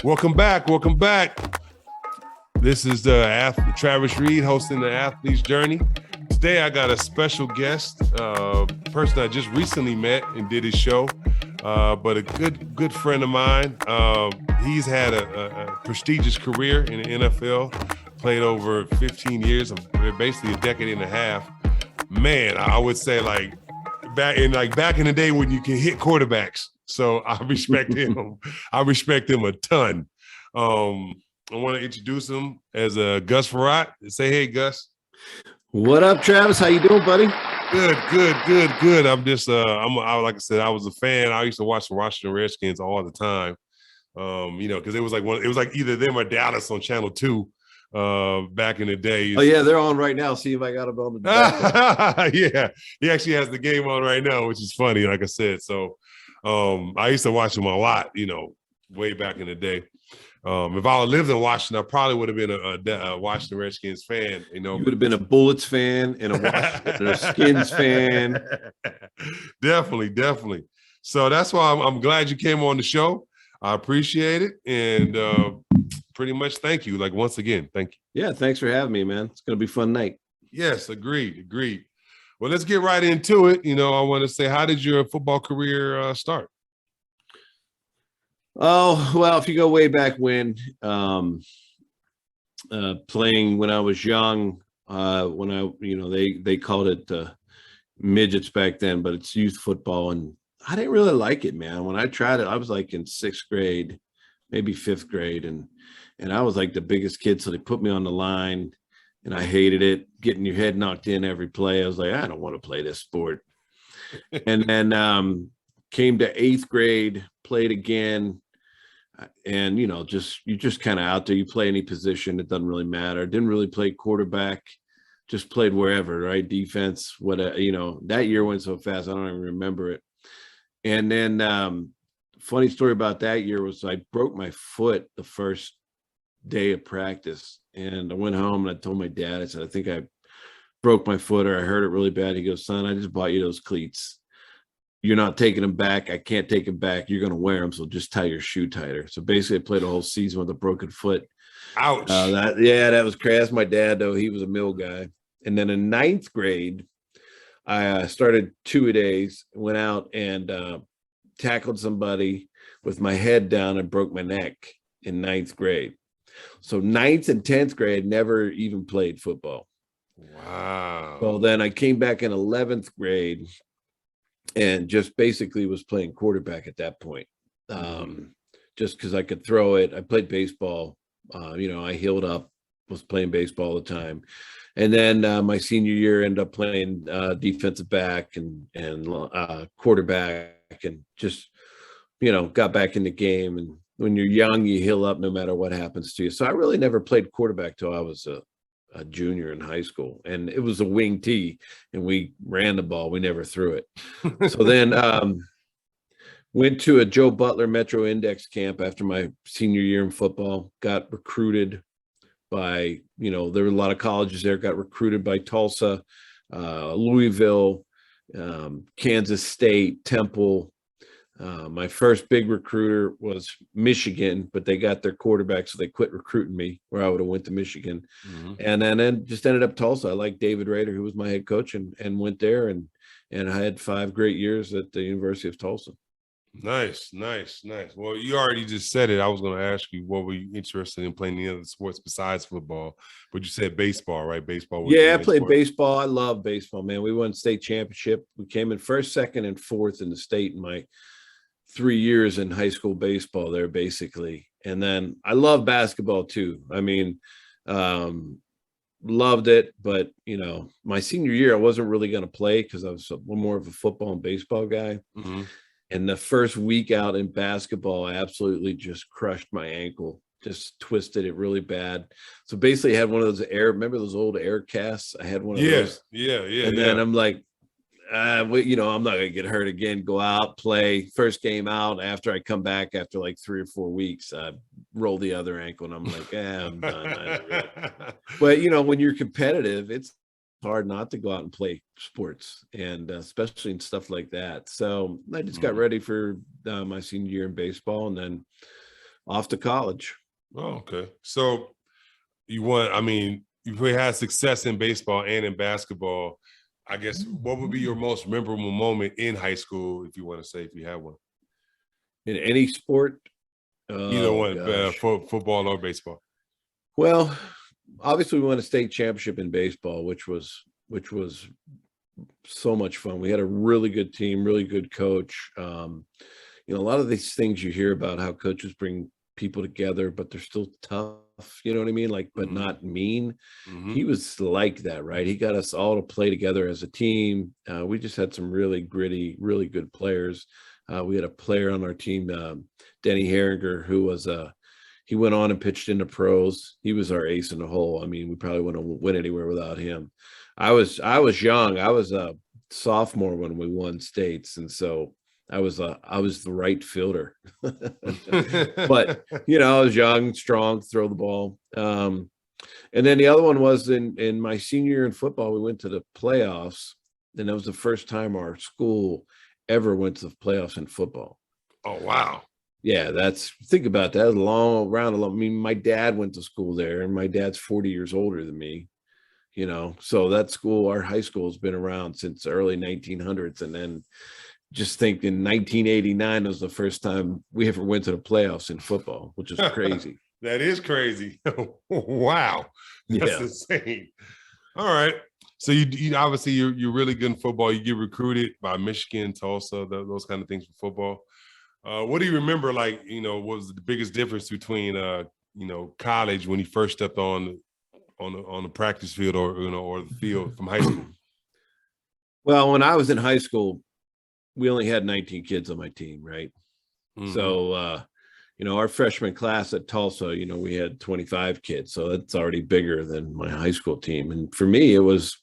Welcome back. Welcome back. This is the Travis Reed hosting the Athlete's Journey. Today, I got a special guest, person I just recently met and did his show, but a good friend of mine. He's had a prestigious career in the NFL, played over 15 years, basically a decade and a half. Man, I would say back in the day when you can hit quarterbacks. So I respect him. I respect him a ton. I want to introduce him as Gus Frerotte. Say, hey, Gus. What up, Travis? How you doing, buddy? Good. I'm just, like I said, I was a fan. I used to watch the Washington Redskins all the time. Because it was like either them or Dallas on Channel 2 back in the day. Oh yeah, they're on right now. See if I got them on the Yeah, he actually has the game on right now, which is funny. Like I said, so I used to watch him a lot. Way back in the day. If I lived in Washington, I probably would have been a Washington Redskins fan. You would have been a Bullets fan and a Skins fan. Definitely. So that's why I'm glad you came on the show. I appreciate it, and pretty much thank you. Once again, thank you. Yeah, thanks for having me, man. It's gonna be a fun night. Yes, agreed. Well, let's get right into it. I want to say, how did your football career start? Oh, well, if you go way back when, playing when I was young, they called it midgets back then, but it's youth football, and I didn't really like it, man. When I tried it, I was like in 6th grade, maybe 5th grade, and I was like the biggest kid, so they put me on the line, and I hated it, getting your head knocked in every play. I was like, I don't want to play this sport. And then came to 8th grade, played again, and you're just kind of out there. You play any position, it doesn't really matter. Didn't really play quarterback, just played wherever, right? Defense, whatever. That year went so fast, I don't even remember it. And then funny story about that year was I broke my foot the first day of practice, and I went home and I told my dad, I said, I think I broke my foot, or I hurt it really bad. He goes, son, I just bought you those cleats. You're not taking them back. I can't take them back. You're going to wear them. So just tie your shoe tighter. So basically I played a whole season with a broken foot. Ouch. That was crazy. That's my dad, though. He was a mill guy. And then in 9th grade, I started 2-a-days, went out and tackled somebody with my head down and broke my neck in 9th grade. So 9th and 10th grade, never even played football. Wow. So then I came back in 11th grade and just basically was playing quarterback at that point. Just because I could throw it. I played baseball. I healed up, was playing baseball all the time. And then my senior year ended up playing defensive back and quarterback, and just, got back in the game. And when you're young, you heal up no matter what happens to you. So I really never played quarterback till I was a junior in high school, and it was a wing tee, and we ran the ball. We never threw it. So then went to a Joe Butler Metro Index camp after my senior year in football, got recruited by, there were a lot of colleges there, got recruited by Tulsa, Louisville, Kansas State, Temple. My first big recruiter was Michigan, but they got their quarterback, so they quit recruiting me, where I would have went to Michigan. Mm-hmm. And then just ended up Tulsa. I liked David Rader, who was my head coach, and went there, and I had 5 great years at the University of Tulsa. Nice. Well, you already just said it. I was going to ask you, what were you interested in playing, any other sports besides football? But you said baseball, right? Baseball. Yeah, I played baseball. I love baseball, man. We won state championship. We came in 1st, 2nd, and 4th in the state in my 3 years in high school baseball there, basically. And then I love basketball too. I mean, loved it, but my senior year, I wasn't really going to play because I was more of a football and baseball guy. Mm-hmm. And the first week out in basketball, I absolutely just crushed my ankle, just twisted it really bad. So basically I had one of those remember those old air casts? I had one of those. Yeah. And then I'm like, I'm not going to get hurt again. Go out, play. First game out, after I come back after like 3 or 4 weeks, I roll the other ankle, and I'm like, I'm done. But when you're competitive, it's hard not to go out and play sports, and especially in stuff like that. So I just got ready for my senior year in baseball, and then off to college. Oh, okay. So you've had success in baseball and in basketball. I guess what would be your most memorable moment in high school, if you want to say, if you have one? In any sport. Either Oh one, gosh. football or baseball. Well, obviously we won a state championship in baseball, which was so much fun. We had a really good team, really good coach. A lot of these things you hear about how coaches bring people together, but they're still tough. You know what I mean? Like, but not mean. He was like that, right? He got us all to play together as a team. We just had some really gritty, really good players. We had a player on our team, Denny Herringer, who was he went on and pitched into pros. He was our ace in the hole. I mean, we probably wouldn't win anywhere without him. I was young. I was a sophomore when we won states, and so I was the right fielder. But I was young, strong, throw the ball. And then the other one was in my senior year in football. We went to the playoffs, and that was the first time our school ever went to the playoffs in football. Oh wow. Yeah, think about that. I mean, my dad went to school there, and my dad's 40 years older than me. So that school, our high school, has been around since the early 1900s. And then just think in 1989 was the first time we ever went to the playoffs in football, which is crazy. That is crazy. Wow. That's insane. All right. So you obviously you're really good in football. You get recruited by Michigan, Tulsa, those kind of things for football. What do you remember? Like, what was the biggest difference between college when you first stepped on the practice field or the field from high school? Well, when I was in high school, we only had 19 kids on my team, right? So our freshman class at Tulsa, we had 25 kids, so that's already bigger than my high school team. And for me, it was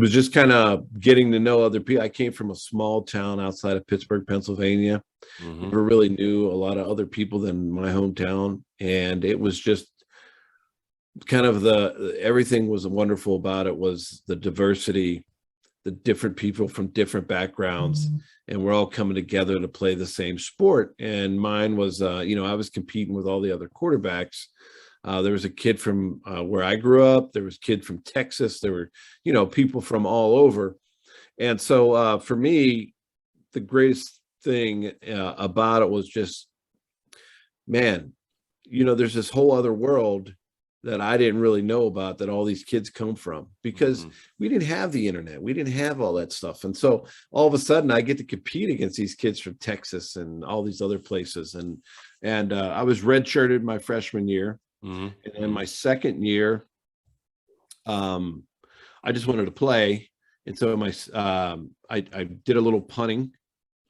just kind of getting to know other people. I came from a small town outside of Pittsburgh, Pennsylvania. Never really knew a lot of other people than my hometown, and it was just kind of everything was wonderful about it was the diversity, the different people from different backgrounds, and we're all coming together to play the same sport. And mine was, I was competing with all the other quarterbacks. There was a kid from where I grew up. There was a kid from Texas. There were, people from all over. And so for me, the greatest thing about it was just, man, there's this whole other world that I didn't really know about that all these kids come from, because we didn't have the internet. We didn't have all that stuff. And so all of a sudden I get to compete against these kids from Texas and all these other places. And I was redshirted my freshman year. And then my second year, I just wanted to play. And so I did a little punting.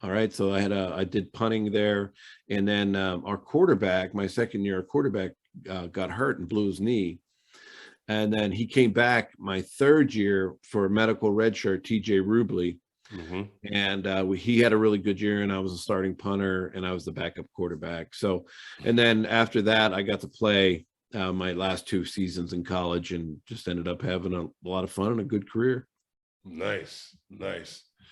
All right. So I did punting there. And then our quarterback, my second year, our quarterback got hurt and blew his knee. And then he came back my third year for a medical redshirt, TJ Rubley. And he had a really good year, and I was a starting punter and I was the backup quarterback. So, and then after that, I got to play my last 2 seasons in college and just ended up having a lot of fun and a good career. Nice.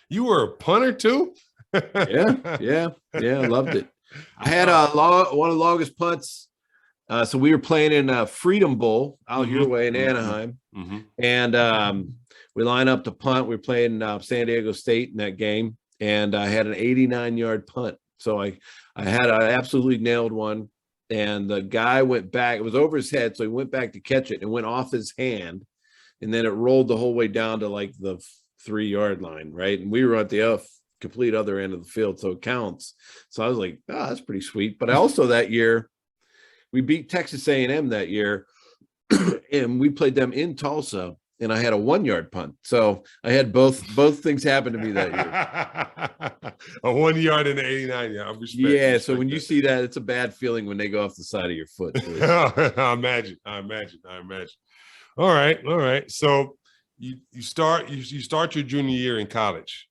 You were a punter too? Yeah. I loved it. I had one of the longest punts. So we were playing in Freedom Bowl out your way in Anaheim. And we line up to punt. We were playing San Diego State in that game. And I had an 89-yard punt. So I absolutely nailed one. And the guy went back. It was over his head. So he went back to catch it and went off his hand. And then it rolled the whole way down to like the 3-yard line, right? And we were at the complete other end of the field. So it counts. So I was like, oh, that's pretty sweet. But I also that year, we beat Texas A&M that year, and we played them in Tulsa, and I had a 1-yard punt. So I had both things happen to me that year. A 1 yard and an 89 yard. Yeah. So when you see that, it's a bad feeling when they go off the side of your foot. I imagine. All right. So you start your junior year in college.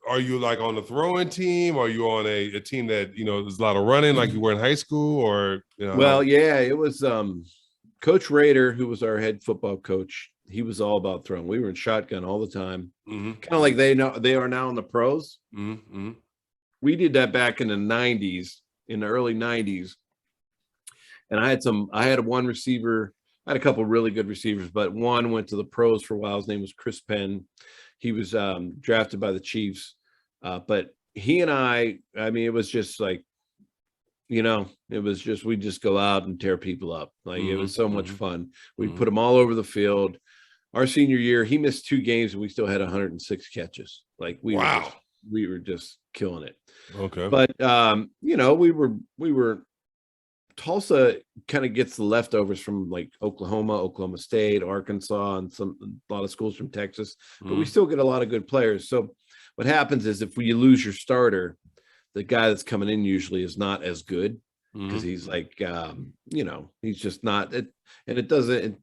Are you like on the throwing team? Are you on a team that, there's a lot of running like you were in high school, or, Well, yeah, it was Coach Rader, who was our head football coach. He was all about throwing. We were in shotgun all the time, kind of like they are now in the pros. We did that back in the 90s. in the early 90s. And I had one receiver. I had a couple of really good receivers, but one went to the pros for a while. His name was Chris Penn. He was drafted by the Chiefs. But he and I mean, it was just like, it was just, we just go out and tear people up. Like it was so much fun. We'd put them all over the field. Our senior year, he missed 2 games and we still had 106 catches. Like we were just killing it. Okay. But we were Tulsa kind of gets the leftovers from like Oklahoma State, Arkansas, and a lot of schools from Texas, but we still get a lot of good players. So what happens is if you lose your starter, the guy that's coming in usually is not as good because he's like, he's just not it. And it doesn't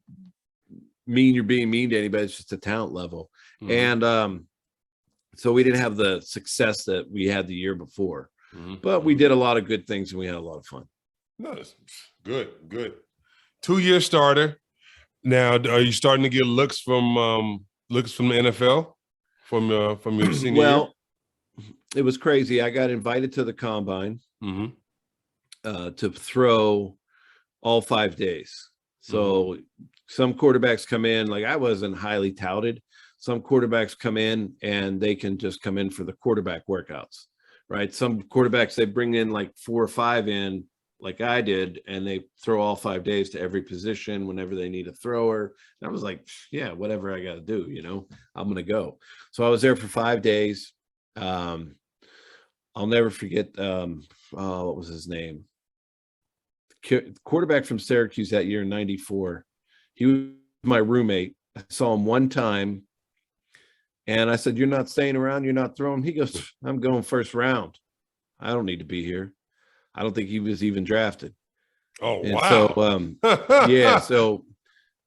mean you're being mean to anybody. It's just a talent level. And so we didn't have the success that we had the year before, but we did a lot of good things and we had a lot of fun. Nice. Good. 2-year starter. Now, are you starting to get looks from the NFL from your senior year? It was crazy. I got invited to the combine to throw all 5 days. So some quarterbacks come in, like I wasn't highly touted. Some quarterbacks come in and they can just come in for the quarterback workouts, right? Some quarterbacks, they bring in like 4 or 5 in, like I did, and they throw all 5 days to every position whenever they need a thrower. And I was like, yeah, whatever I got to do, I'm going to go. So I was there for 5 days. I'll never forget, what was his name? The quarterback from Syracuse that year in 94. He was my roommate. I saw him one time and I said, "You're not staying around? You're not throwing?" He goes, "I'm going first round. I don't need to be here." I don't think he was even drafted. Oh, and wow. So, yeah. So,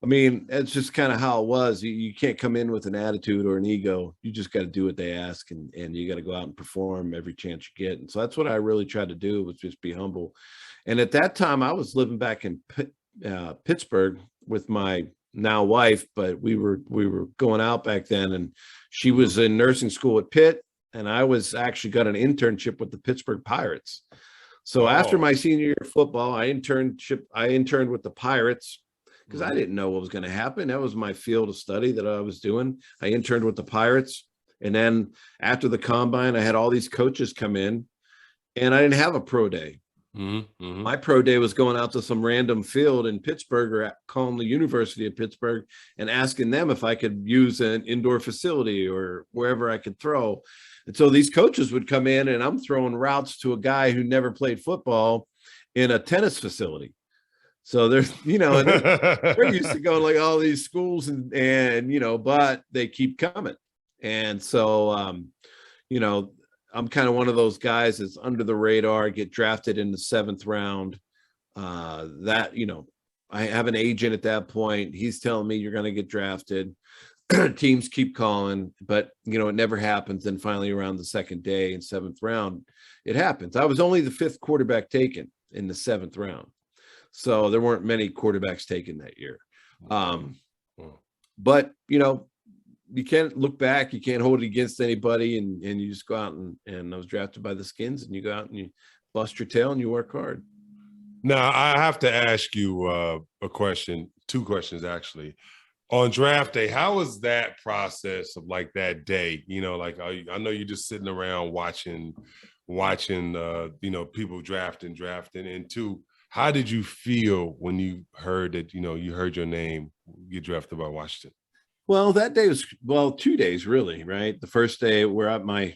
I mean, it's just kind of how it was. You can't come in with an attitude or an ego. You just got to do what they ask, and you got to go out and perform every chance you get. And so that's what I really tried to do, was just be humble. And at that time, I was living back in Pittsburgh with my now wife, but we were going out back then, and she was in nursing school at Pitt, and I was actually got an internship with the Pittsburgh Pirates. So after my senior year of football, I interned with the Pirates because I didn't know what was going to happen. That was my field of study that I was doing. I interned with the Pirates. And then after the combine, I had all these coaches come in, and I didn't have a pro day. My pro day was going out to some random field in Pittsburgh or calling the University of Pittsburgh and asking them if I could use an indoor facility or wherever I could throw. And so these coaches would come in, and I'm throwing routes to a guy who never played football in a tennis facility. So there's, they're used to going like all these schools and but they keep coming. And so, I'm kind of one of those guys that's under the radar, get drafted in the 7th round. I have an agent at that point. He's telling me you're going to get drafted. Teams keep calling, but it never happens. Then finally around the 2nd day in 7th round, it happens. I was only the 5th quarterback taken in the 7th round. So there weren't many quarterbacks taken that year. But you can't look back, you can't hold it against anybody, and you just go out and I was drafted by the Skins, and you go out and you bust your tail and you work hard. Now I have to ask you a question, 2 questions actually. On draft day, how was that process of like that day? I know you're just sitting around watching, people drafting. And 2, how did you feel when you heard that, you heard your name get drafted by Washington? Well, that day was 2 days really, right? The first day we're at my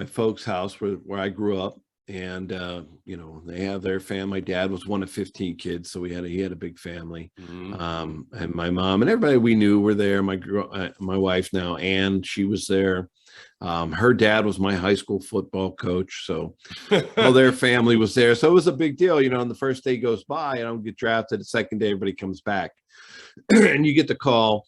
folks' house where I grew up, and they have their family. My dad was one of 15 kids, so he had a big family. And my mom and everybody we knew were there. My wife now, Ann, she was there. Her dad was my high school football coach, so all their family was there. So it was a big deal, and the first day goes by, and I don't get drafted. The second day, everybody comes back, and you get the call.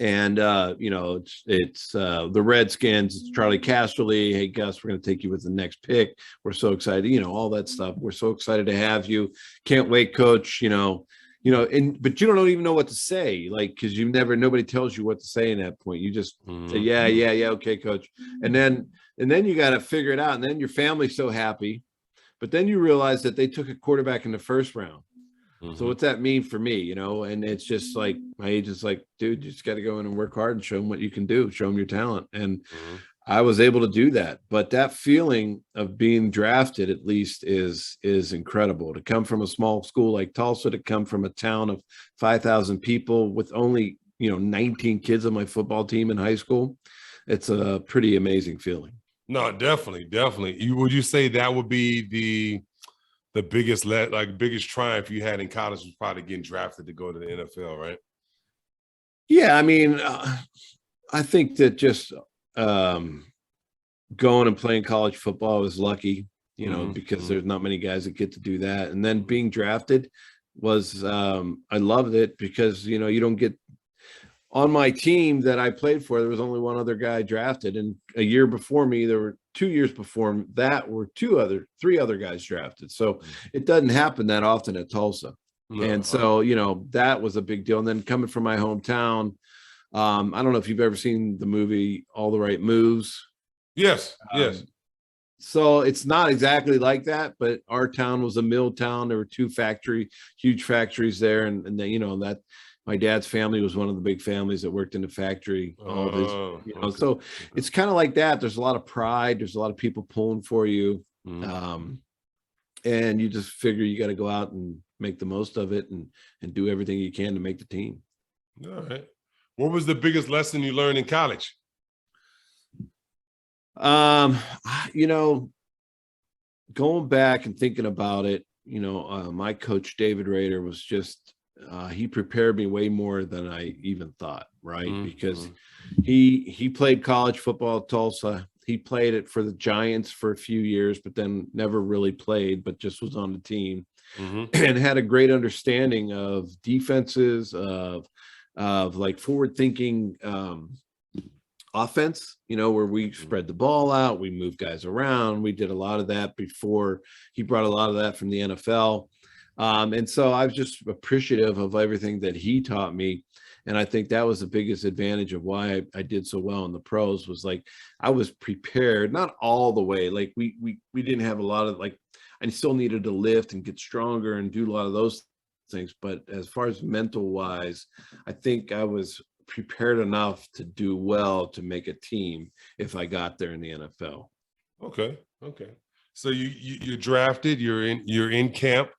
And it's the Redskins, it's Charlie Casserly. "Hey Gus, we're going to take you with the next pick. We're so excited," all that stuff. "We're so excited to have you. Can't wait, coach." But you don't even know what to say, like, because nobody tells you what to say in that point. You just say, yeah, okay, coach. And then you got to figure it out. And then your family's so happy But then you realize that they took a quarterback in the first round. Mm-hmm. So what's that mean for me, you know? And it's just like, my agent's like, dude, you just got to go in and work hard and show them what you can do, show them your talent. And I was able to do that. But that feeling of being drafted, at least, is incredible. To come from a small school like Tulsa, to come from a town of 5,000 people with only, 19 kids on my football team in high school, it's a pretty amazing feeling. No, definitely. Would you say that would be the biggest biggest triumph you had in college was probably getting drafted to go to the NFL, right? Yeah, I mean, I think that just going and playing college football was lucky, because there's not many guys that get to do that. And then being drafted was, I loved it because, you don't get on my team that I played for. There was only one other guy drafted. And a year before me, there were 2 years before that were three other guys drafted. So it doesn't happen that often at Tulsa. No. And so, that was a big deal. And then coming from my hometown, I don't know if you've ever seen the movie All the Right Moves. Yes. Yes. So it's not exactly like that, but our town was a mill town. There were huge factories there. And then, that my dad's family was one of the big families that worked in the factory. Okay. So it's kind of like that. There's a lot of pride. There's a lot of people pulling for you. And you just figure you got to go out and make the most of it and do everything you can to make the team. All right. What was the biggest lesson you learned in college? Going back and thinking about it, my coach, David Rader, was just, he prepared me way more than I even thought, right? Because he played college football at Tulsa. He played it for the Giants for a few years, but then never really played, but just was on the team and had a great understanding of defenses, of like forward thinking, offense, where we spread the ball out, we move guys around. We did a lot of that before. He brought a lot of that from the NFL. And so I was just appreciative of everything that he taught me. And I think that was the biggest advantage of why I did so well in the pros, was like, I was prepared, not all the way. Like we didn't have a lot of, like, I still needed to lift and get stronger and do a lot of those things. But as far as mental wise, I think I was prepared enough to do well to make a team if I got there in the NFL. Okay. So you're drafted, you're in camp,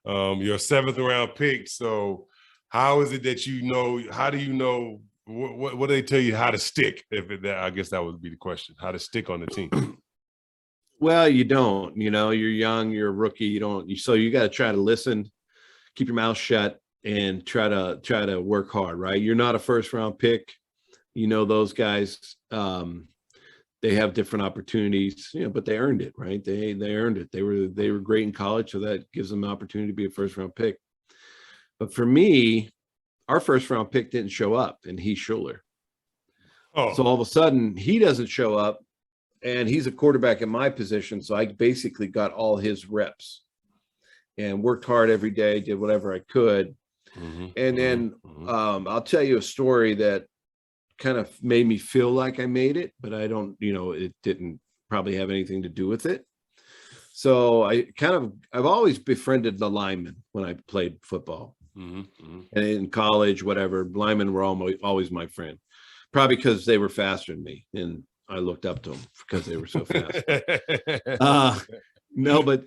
you're a 7th round pick. So how is it that how do you know, what do they tell you how to stick? I guess that would be the question, how to stick on the team. Well, you don't, you're young, you're a rookie, so you got to try to listen, keep your mouth shut, and try to work hard, right? You're not a 1st round pick. Those guys, they have different opportunities, but they earned it, right? They earned it. They were great in college, so that gives them an opportunity to be a 1st round pick. But for me, our 1st round pick didn't show up, and he's Schuler. Oh. So all of a sudden he doesn't show up, and he's a quarterback in my position. So I basically got all his reps and worked hard every day, did whatever I could. And then I'll tell you a story that kind of made me feel like I made it, but I don't, it didn't probably have anything to do with it. So I've always befriended the linemen when I played football. And in college, whatever, linemen were always my friend, probably because they were faster than me. And I looked up to them because they were so fast. No, but,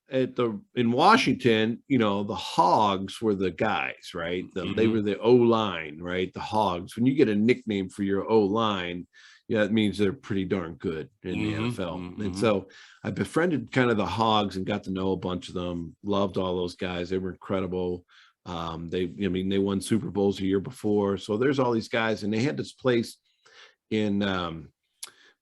in Washington, the Hogs were the guys, right? They were the O-line, right? The Hogs. When you get a nickname for your O-line, that means they're pretty darn good in the NFL. And so I befriended kind of the Hogs and got to know a bunch of them. Loved all those guys. They were incredible. They won Super Bowls a year before. So there's all these guys, and they had this place in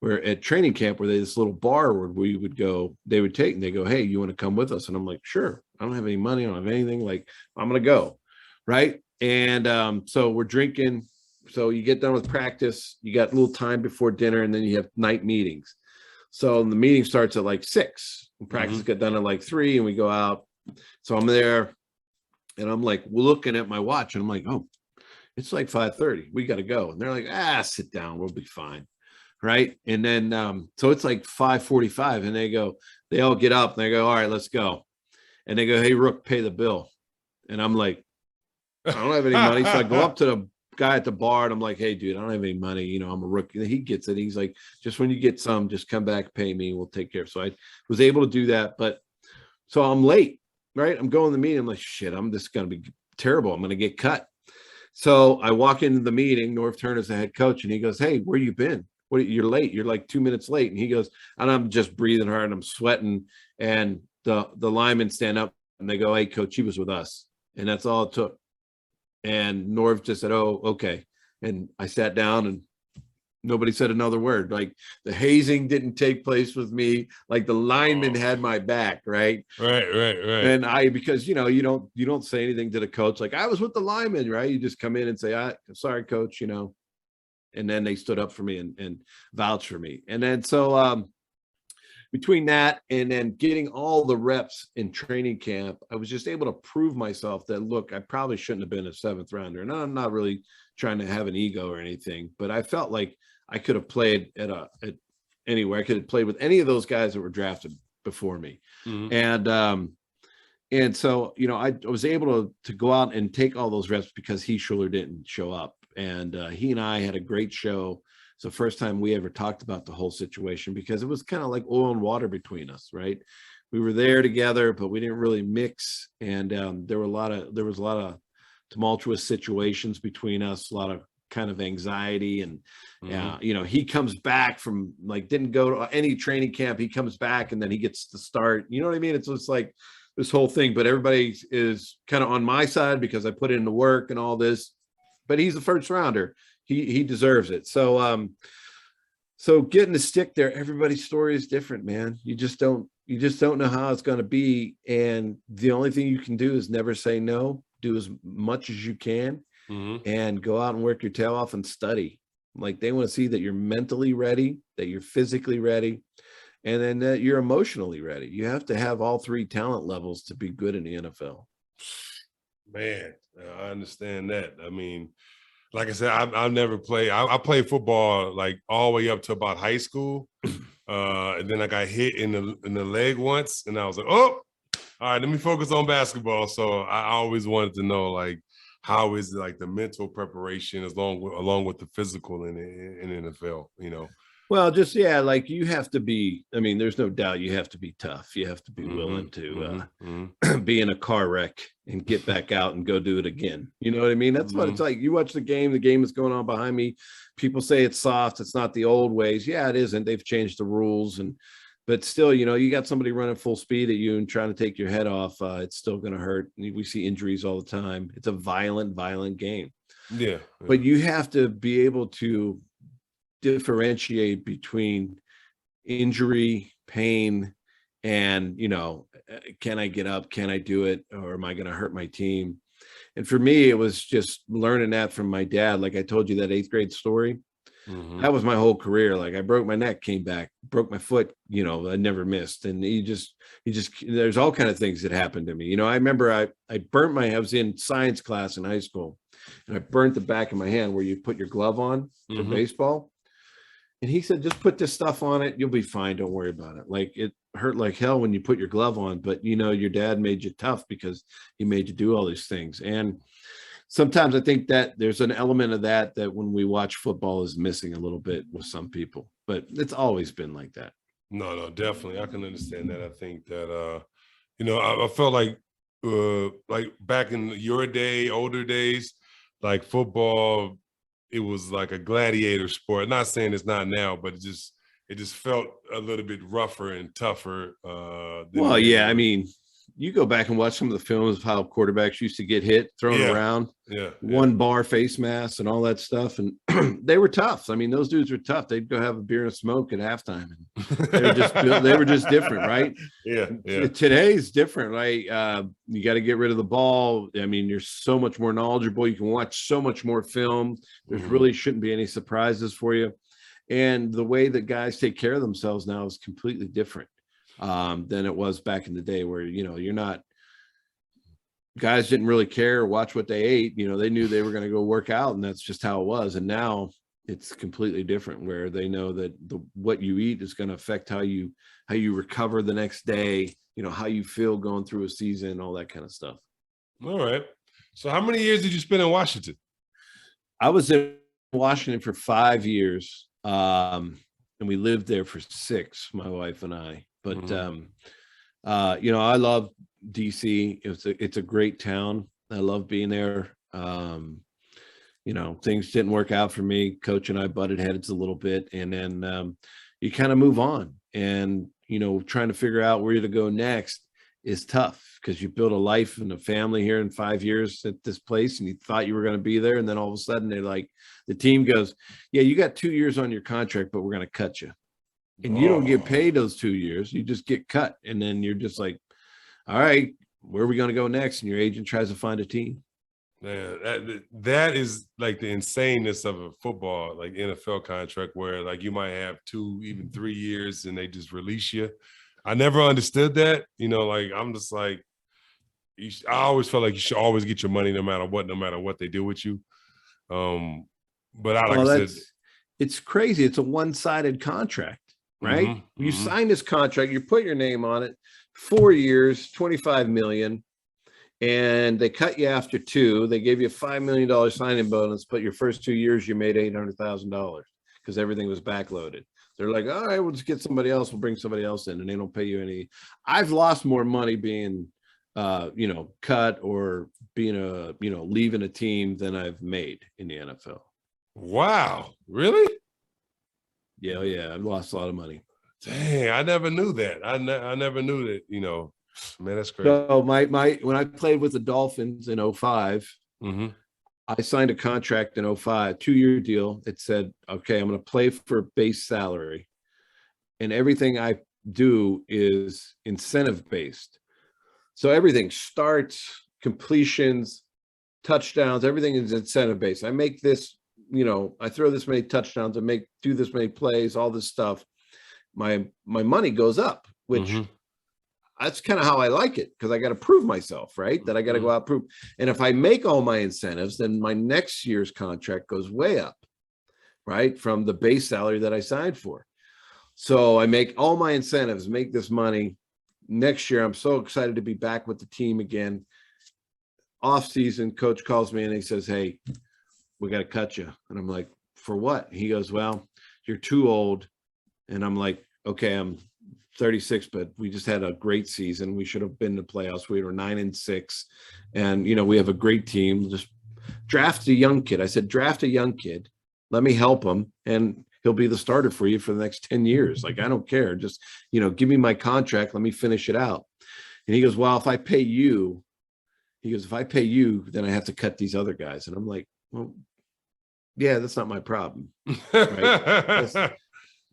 where at training camp where this little bar where we would go, they would take, and they go, hey, you want to come with us? And I'm like, sure. I don't have any money. I don't have anything. Like, I'm going to go. Right. And so we're drinking. So you get done with practice, you got a little time before dinner, and then you have night meetings. So the meeting starts at like 6. Practice get done at like 3, and we go out. So I'm there, and I'm like looking at my watch, and I'm like, oh, it's like 5:30. We got to go. And they're like, sit down. We'll be fine. Right. And then so it's like 5:45, and they they all get up and they go, all right, let's go. And they go, hey, Rook, pay the bill. And I'm like, I don't have any money. So I go up to the guy at the bar and I'm like, hey, dude, I don't have any money. You know, I'm a rookie. He gets it. He's like, just when you get some, just come back, pay me. We'll take care. So I was able to do that. But so I'm late, right? I'm going to the meeting. I'm like, shit, I'm just going to be terrible. I'm going to get cut. So I walk into the meeting. Norv Turner's the head coach. And he goes, hey, where you been? You're late. You're like 2 minutes late. And he goes, and I'm just breathing hard and I'm sweating. And the linemen stand up and they go, hey, coach, he was with us. And that's all it took. And Norv just said, oh, okay. And I sat down and nobody said another word. Like the hazing didn't take place with me. Like the lineman had my back, right? Right. And because, you know, you don't say anything to the coach. Like I was with the lineman, right? You just come in and say, I'm sorry, coach, you know. And then they stood up for me and vouched for me. And then so between that and then getting all the reps in training camp, I was just able to prove myself that, look, I probably shouldn't have been a 7th rounder. And I'm not really trying to have an ego or anything, but I felt like I could have played at anywhere. I could have played with any of those guys that were drafted before me. Mm-hmm. And so, you know, I was able to go out and take all those reps because Heath Schuler didn't show up. And he and I had a great show. It's the first time we ever talked about the whole situation because it was kind of like oil and water between us, right? We were there together, but we didn't really mix. And there was a lot of tumultuous situations between us, a lot of kind of anxiety. And you know, he comes back from like, didn't go to any training camp. He comes back and then he gets to start, you know what I mean? It's just like this whole thing, but everybody is kind of on my side because I put in the work and all this, but he's the 1st rounder. He deserves it. So so getting to stick there, everybody's story is different, man. You just don't know how it's going to be. And the only thing you can do is never say no, do as much as you can and go out and work your tail off and study. Like they want to see that you're mentally ready, that you're physically ready, and then that you're emotionally ready. You have to have all 3 talent levels to be good in the NFL. Man, I understand that. I mean, like I said, I've never played. I played football like all the way up to about high school, and then I got hit in the leg once, and I was like, "Oh, all right, let me focus on basketball." So I always wanted to know, like, how is like the mental preparation along with the physical in NFL? You know. Well, just, yeah, like you have to be, I mean, there's no doubt you have to be tough. You have to be willing to be in a car wreck and get back out and go do it again. You know what I mean? That's what it's like. You watch the game is going on behind me. People say it's soft. It's not the old ways. Yeah, it isn't. They've changed the rules. But still, you know, you got somebody running full speed at you and trying to take your head off. It's still going to hurt. We see injuries all the time. It's a violent game. Yeah. But you have to be able to differentiate between injury, pain, and, you know, can I get up? Can I do it? Or am I going to hurt my team? And for me, it was just learning that from my dad. Like I told you that 8th grade story. That was my whole career. Like I broke my neck, came back, broke my foot, you know, I never missed. And he just, there's all kind of things that happened to me. You know, I remember I was in science class in high school and I burnt the back of my hand where you put your glove on for baseball. And he said, just put this stuff on it. You'll be fine. Don't worry about it. Like it hurt like hell when you put your glove on, but you know, your dad made you tough because he made you do all these things. And sometimes I think that there's an element of that when we watch football is missing a little bit with some people, but it's always been like that. No, definitely. I can understand that. I think that, you know, I felt like back in your older days, like football, it was like a gladiator sport. Not saying it's not now, but it just felt a little bit rougher and tougher. Well, yeah, I mean, you go back and watch some of the films of how quarterbacks used to get hit, thrown around, one bar face mask and all that stuff. And they were tough. I mean, those dudes were tough. They'd go have a beer and smoke at halftime. And they were just different, right? Yeah. Today's different, right? You got to get rid of the ball. I mean, you're so much more knowledgeable. You can watch so much more film. There really shouldn't be any surprises for you. And the way that guys take care of themselves now is completely different than it was back in the day where, you know, guys didn't really care or watch what they ate. You know, they knew they were going to go work out and that's just how it was. And now it's completely different, where they know that what you eat is going to affect how you recover the next day, how you feel going through a season, all that kind of stuff. All right. So how many years did you spend in Washington? I was in Washington for 5 years, and we lived there for 6, my wife and I. But I love DC. It's a great town. I love being there. Things didn't work out for me. Coach and I butted heads a little bit, and then you kind of move on. And trying to figure out where to go next is tough, because you build a life and a family here in 5 years at this place, and you thought you were going to be there, and then all of a sudden they're like, the team goes, "Yeah, you got 2 years on your contract, but we're going to cut you." And you don't get paid those 2 years. You just get cut. And then you're just like, all right, where are we going to go next? And your agent tries to find a team. Man, that is like the insaneness of a football, like NFL contract, where like you might have 2, even 3 years, and they just release you. I never understood that. Like I'm just like, I always felt like you should always get your money no matter what they do with you. But I said, it's crazy. It's a one-sided contract, right? You sign this contract, you put your name on it, 4 years, $25 million. And they cut you after 2. They gave you a $5 million signing bonus, but your first 2 years you made $800,000 because everything was backloaded. They're like, all right, we'll just get somebody else. We'll bring somebody else in, and they don't pay you any. I've lost more money being, cut or being leaving a team than I've made in the NFL. Wow, really? Yeah, I've lost a lot of money. Dang, I never knew that. I never knew that. Man, that's crazy. So when I played with the Dolphins in 05, I signed a contract in 05, 2-year deal. It said, okay, I'm going to play for base salary, and everything I do is incentive based. So everything, starts, completions, touchdowns, everything is incentive based. I make this, I throw this many touchdowns, do this many plays, all this stuff. My money goes up, which that's kind of how I like it, because I got to prove myself, right? That I got to go out prove. And if I make all my incentives, then my next year's contract goes way up, right? From the base salary that I signed for. So I make all my incentives, make this money. Next year, I'm so excited to be back with the team again. Off season, coach calls me and he says, "Hey, we got to cut you." And I'm like, "For what?" He goes, "Well, you're too old." And I'm like, "Okay, I'm 36, but we just had a great season. We should have been in the playoffs. We were 9-6, and we have a great team. Just draft a young kid." I said, "Draft a young kid. Let me help him, and he'll be the starter for you for the next 10 years. Like, I don't care. Just, give me my contract. Let me finish it out." And he goes, "Well, if I pay you," then I have to cut these other guys. And I'm like, "Well, yeah, that's not my problem." Right?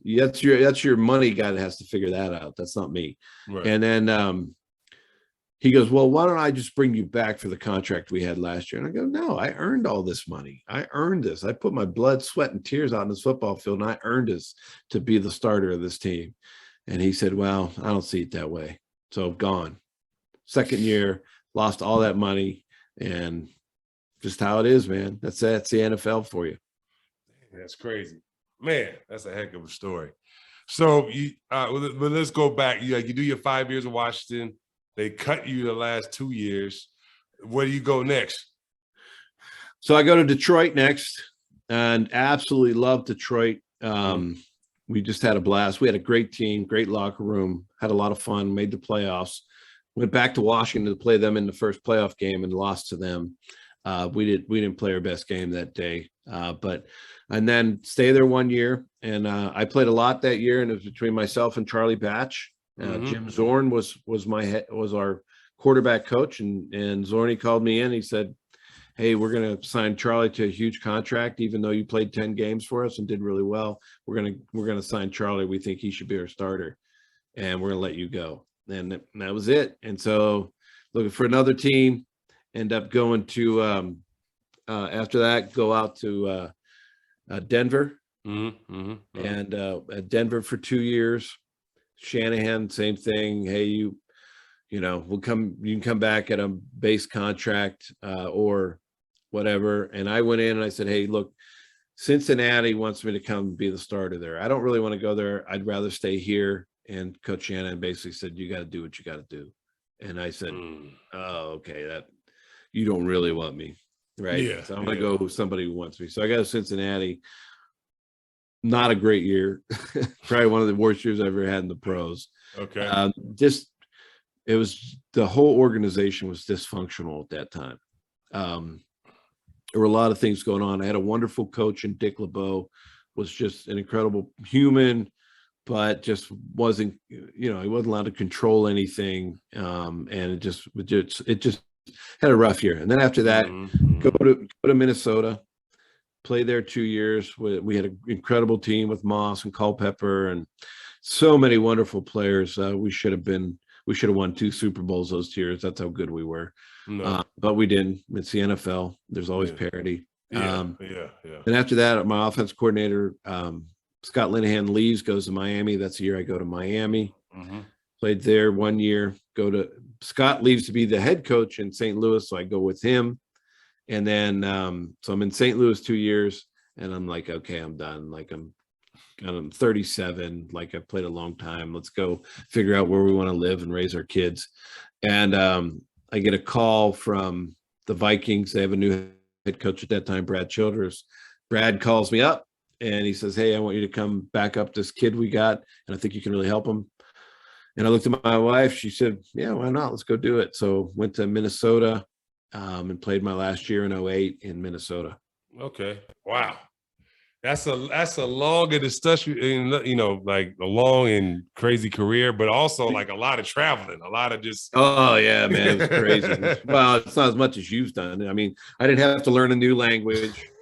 That's your money guy that has to figure that out. That's not me. Right. And then he goes, "Well, why don't I just bring you back for the contract we had last year?" And I go, "No, I earned all this money. I earned this. I put my blood, sweat, and tears out in this football field, and I earned this to be the starter of this team." And he said, "Well, I don't see it that way." So gone. Second year, lost all that money, and just how it is, man. That's the NFL for you. That's crazy. Man, that's a heck of a story. So but let's go back. You do your 5 years in Washington. They cut you the last 2 years. Where do you go next? So I go to Detroit next, and absolutely love Detroit. We just had a blast. We had a great team, great locker room, had a lot of fun, made the playoffs. Went back to Washington to play them in the first playoff game and lost to them. We didn't play our best game that day, and then stay there 1 year. And I played a lot that year, and it was between myself and Charlie Batch. Jim Zorn was our quarterback coach, and Zorny called me in. He said, "Hey, we're going to sign Charlie to a huge contract, even though you played 10 games for us and did really well. We're going to sign Charlie. We think he should be our starter, and we're going to let you go." And that was it. And so looking for another team, end up going to after that, go out to Denver, and at Denver for 2 years. Shanahan, same thing. "Hey, you can come back at a base contract or whatever." And I went in and I said, "Hey, look, Cincinnati wants me to come be the starter there. I don't really want to go there. I'd rather stay here. And Coach Shannon basically said, you got to do what you got to do. And I said, oh, okay, that you don't really want me. Right. Yeah. So I'm going to go with somebody who wants me. So I got to Cincinnati. Not a great year. Probably one of the worst years I've ever had in the pros. Okay. It was the whole organization was dysfunctional at that time. There were a lot of things going on. I had a wonderful coach in Dick LeBeau, was just an incredible human, but just wasn't, he wasn't allowed to control anything. And it just had a rough year. And then after that, go to Minnesota, play there 2 years. We had an incredible team with Moss and Culpepper and so many wonderful players. We should have won 2 Super Bowls those years. That's how good we were. No. But we didn't. It's the NFL. There's always parity. And after that, my offense coordinator, Scott Linehan, leaves, goes to Miami. That's the year I go to Miami. Played there 1 year. Scott leaves to be the head coach in St. Louis, so I go with him. And then so I'm in St. Louis 2 years, and I'm like, okay, I'm done. Like I'm 37. Like I've played a long time. Let's go figure out where we want to live and raise our kids. And I get a call from the Vikings. They have a new head coach at that time, Brad Childress. Brad calls me up and he says, hey, I want you to come back up this kid we got, and I think you can really help him. And I looked at my wife. She said, yeah, why not? Let's go do it. So went to Minnesota and played my last year in 2008 in Minnesota. Okay. Wow. That's a long and discussion, like a long and crazy career, but also like a lot of traveling, a lot of just. Oh yeah, man, it was crazy. Well, it's not as much as you've done. I mean, I didn't have to learn a new language.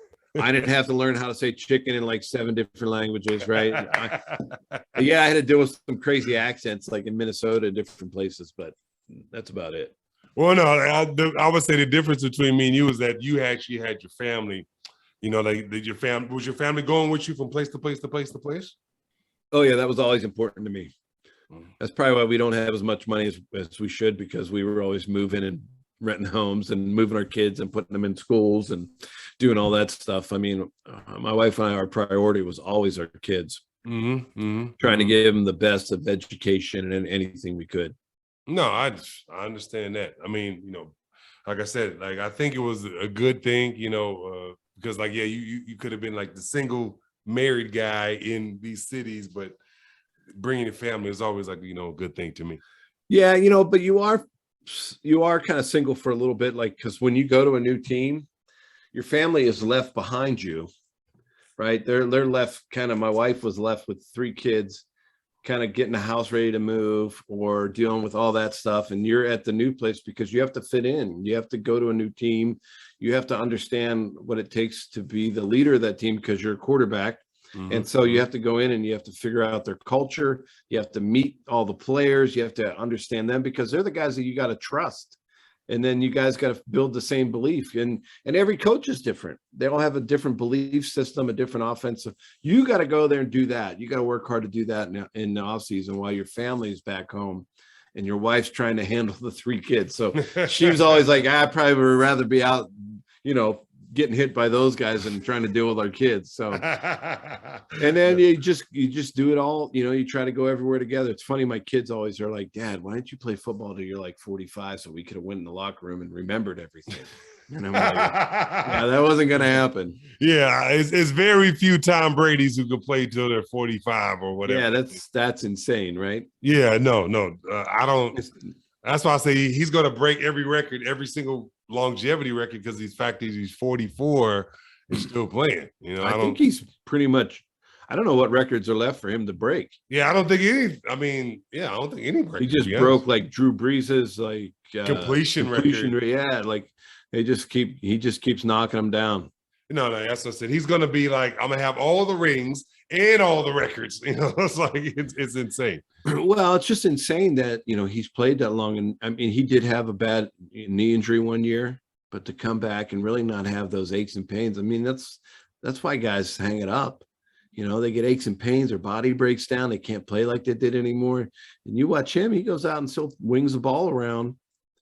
I didn't have to learn how to say chicken in like 7 different languages, right? I had to deal with some crazy accents, like in Minnesota, different places, but that's about it. Well, no, I would say the difference between me and you is that you actually had your family. Was your family going with you from place to place to place to place? Oh yeah, that was always important to me. That's probably why we don't have as much money as we should, because we were always moving and renting homes and moving our kids and putting them in schools and doing all that stuff. I mean, my wife and I, our priority was always our kids, trying to give them the best of education and anything we could. No, I understand that. I mean, like I said, like I think it was a good thing, because like, yeah, you could have been like the single married guy in these cities, but bringing a family is always like, a good thing to me. Yeah. But you are kind of single for a little bit, like, because when you go to a new team, your family is left behind you, right? They're left my wife was left with 3 kids, kind of getting the house ready to move or dealing with all that stuff. And you're at the new place because you have to fit in. You have to go to a new team. You have to understand what it takes to be the leader of that team because you're a quarterback. And so you have to go in and you have to figure out their culture. You have to meet all the players. You have to understand them because they're the guys that you got to trust. And then you guys got to build the same belief. And every coach is different. They all have a different belief system, a different offensive. You got to go there and do that. You got to work hard to do that in the off season while your family is back home and your wife's trying to handle the 3 kids. So she was always like, I probably would rather be out, getting hit by those guys and trying to deal with our kids. So, and then you just do it all, you try to go everywhere together. It's funny. My kids always are like, Dad, why didn't you play football till you're like 45 so we could have went in the locker room and remembered everything? And I'm like, yeah, that wasn't going to happen. Yeah. It's very few Tom Brady's who can play till they're 45 or whatever. Yeah. That's insane. Right. Yeah, no. I don't, that's why I say he's going to break every record, every single longevity record, because he's 44 and still playing. I think he's pretty much. I don't know what records are left for him to break. Yeah, I don't think any. I mean, I don't think any. He just broke like Drew Brees's completion record. Yeah, like he just keeps knocking them down. No, that's what I said. He's going to be like, I'm going to have all the rings and all the records. It's like it's insane. Well, it's just insane that he's played that long, and I mean he did have a bad knee injury 1 year, but to come back and really not have those aches and pains, I mean that's why guys hang it up. They get aches and pains, their body breaks down, they can't play like they did anymore. And you watch him, he goes out and still wings the ball around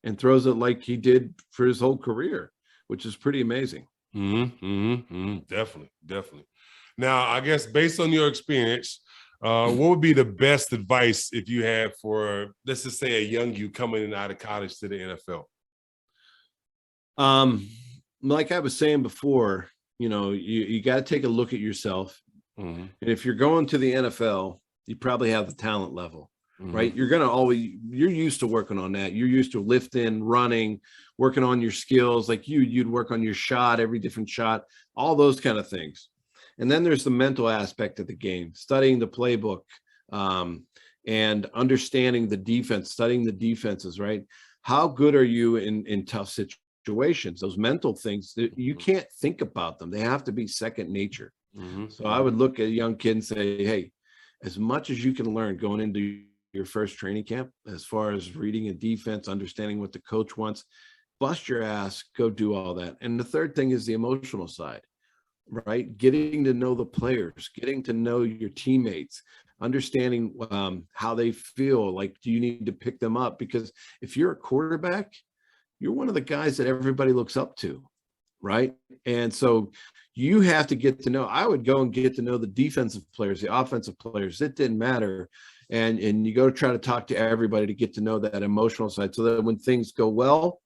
and throws it like he did for his whole career, which is pretty amazing. Definitely, definitely. Now, I guess based on your experience, what would be the best advice if you had for, let's just say, a young you coming in out of college to the NFL? Like I was saying before, you got to take a look at yourself. Mm-hmm. And if you're going to the NFL, you probably have the talent level, right? You're used to working on that. You're used to lifting, running, working on your skills. Like you'd work on your shot, every different shot, all those kind of things. And then there's the mental aspect of the game, studying the playbook, and understanding the defense, studying the defenses, right? How good are you in tough situations? Those mental things, you can't think about them. They have to be second nature. So I would look at a young kid and say, hey, as much as you can learn going into your first training camp, as far as reading a defense, understanding what the coach wants, bust your ass, go do all that. And the third thing is the emotional side, right? Getting to know the players, getting to know your teammates, understanding how they feel. Like, do you need to pick them up? Because if you're a quarterback, you're one of the guys that everybody looks up to, right? And so you have to get to know. I would go and get to know the defensive players, the offensive players. It didn't matter. And you go to try to talk to everybody to get to know that emotional side, so that when things go well,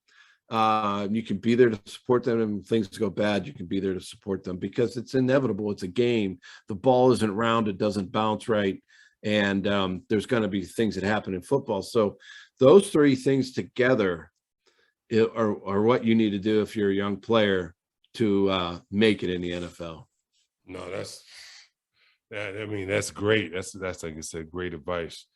you can be there to support them. And when things go bad, you can be there to support them, because it's inevitable. It's a game. The ball isn't round. It doesn't bounce right. And there's going to be things that happen in football. So those three things together are what you need to do if you're a young player to make it in the NFL. No, that's great. That's like I said, great advice.